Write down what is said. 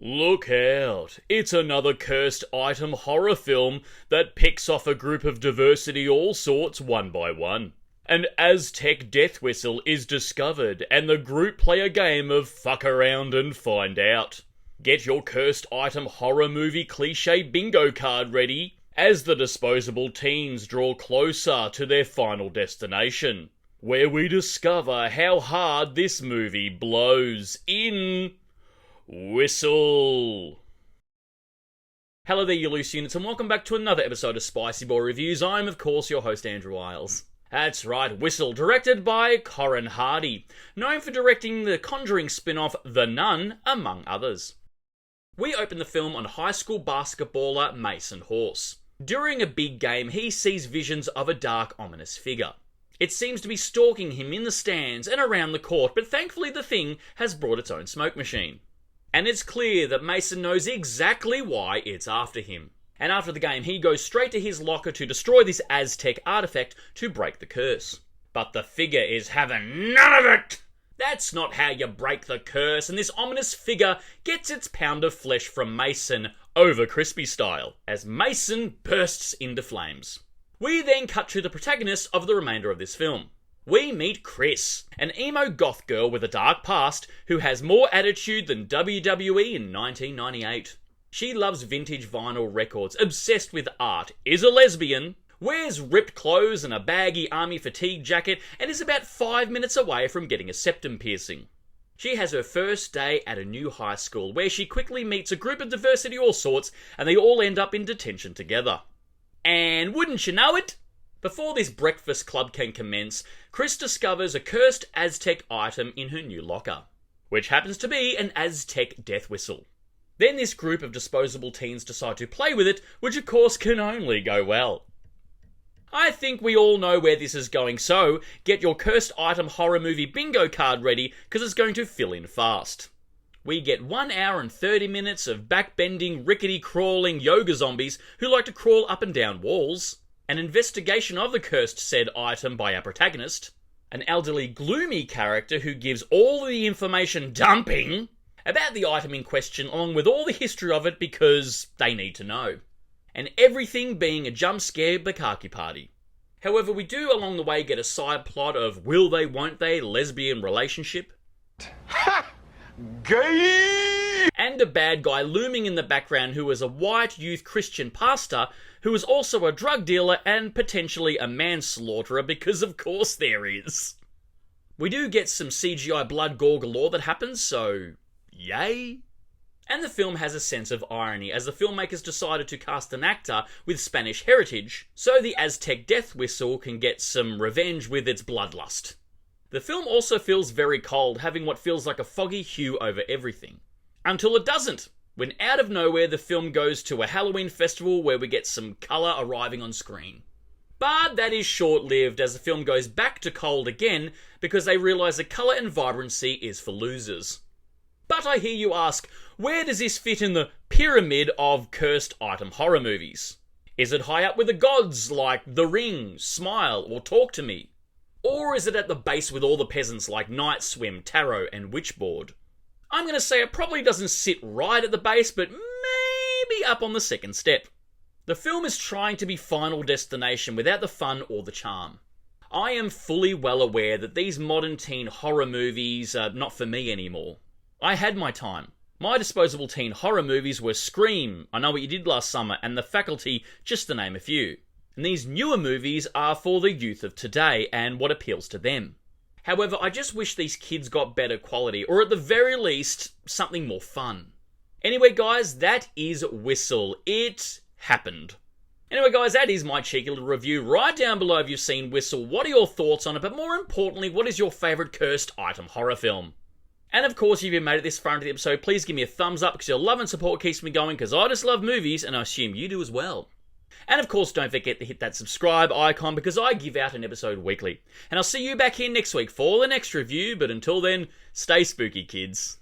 Look out, it's another cursed item horror film that picks off a group of diversity all sorts one by one. An Aztec death whistle is discovered and the group play a game of fuck around and find out. Get your cursed item horror movie cliche bingo card ready as the disposable teens draw closer to their final destination, where we discover how hard this movie blows in Whistle. Hello there, you loose units, and welcome back to another episode of Spicy Boy Reviews. I'm, of course, your host, Andrew Iles. That's right, Whistle, directed by Corin Hardy, known for directing the Conjuring spin-off The Nun, among others. We open the film on high school basketballer Mason Horse. During a big game, he sees visions of a dark, ominous figure. It seems to be stalking him in the stands and around the court, but thankfully the thing has brought its own smoke machine. And it's clear that Mason knows exactly why it's after him. And after the game, he goes straight to his locker to destroy this Aztec artifact to break the curse. But the figure is having none of it! That's not how you break the curse, and this ominous figure gets its pound of flesh from Mason, over crispy style, as Mason bursts into flames. We then cut to the protagonist of the remainder of this film. We meet Chris, an emo goth girl with a dark past who has more attitude than WWE in 1998. She loves vintage vinyl records, obsessed with art, is a lesbian, wears ripped clothes and a baggy army fatigue jacket, and is about 5 minutes away from getting a septum piercing. She has her first day at a new high school where she quickly meets a group of diversity all sorts and they all end up in detention together. And wouldn't you know it? Before this breakfast club can commence, Chris discovers a cursed Aztec item in her new locker, which happens to be an Aztec death whistle. Then this group of disposable teens decide to play with it, which of course can only go well. I think we all know where this is going, so get your cursed item horror movie bingo card ready, because it's going to fill in fast. We get 1 hour and 30 minutes of backbending, rickety crawling yoga zombies who like to crawl up and down walls, an investigation of the cursed said item by our protagonist, an elderly gloomy character who gives all the information dumping about the item in question along with all the history of it because they need to know, and everything being a jump scare bukkake party. However, we do along the way get a side plot of will they won't they lesbian relationship. Ha! Gay! And a bad guy looming in the background who is a white youth Christian pastor who is also a drug dealer and potentially a manslaughterer because of course there is. We do get some CGI blood gore galore that happens, so yay. And the film has a sense of irony as the filmmakers decided to cast an actor with Spanish heritage so the Aztec death whistle can get some revenge with its bloodlust. The film also feels very cold, having what feels like a foggy hue over everything. Until it doesn't, when out of nowhere the film goes to a Halloween festival where we get some colour arriving on screen. But that is short-lived as the film goes back to cold again because they realise that colour and vibrancy is for losers. But I hear you ask, where does this fit in the pyramid of cursed item horror movies? Is it high up with the gods like The Ring, Smile, or Talk to Me? Or is it at the base with all the peasants like Night Swim, Tarot, and Witchboard? I'm going to say it probably doesn't sit right at the base, but maybe up on the second step. The film is trying to be Final Destination without the fun or the charm. I am fully well aware that these modern teen horror movies are not for me anymore. I had my time. My disposable teen horror movies were Scream, I Know What You Did Last Summer, and The Faculty, just to name a few. And these newer movies are for the youth of today and what appeals to them. However, I just wish these kids got better quality, or at the very least, something more fun. Anyway guys, that is Whistle. It happened. Anyway guys, that is my cheeky little review. Write down below if you've seen Whistle, what are your thoughts on it, but more importantly, what is your favourite cursed item horror film? And of course, if you've made it this far into the episode, please give me a thumbs up because your love and support keeps me going because I just love movies and I assume you do as well. And of course, don't forget to hit that subscribe icon because I give out an episode weekly. And I'll see you back here next week for the next review, but until then, stay spooky, kids.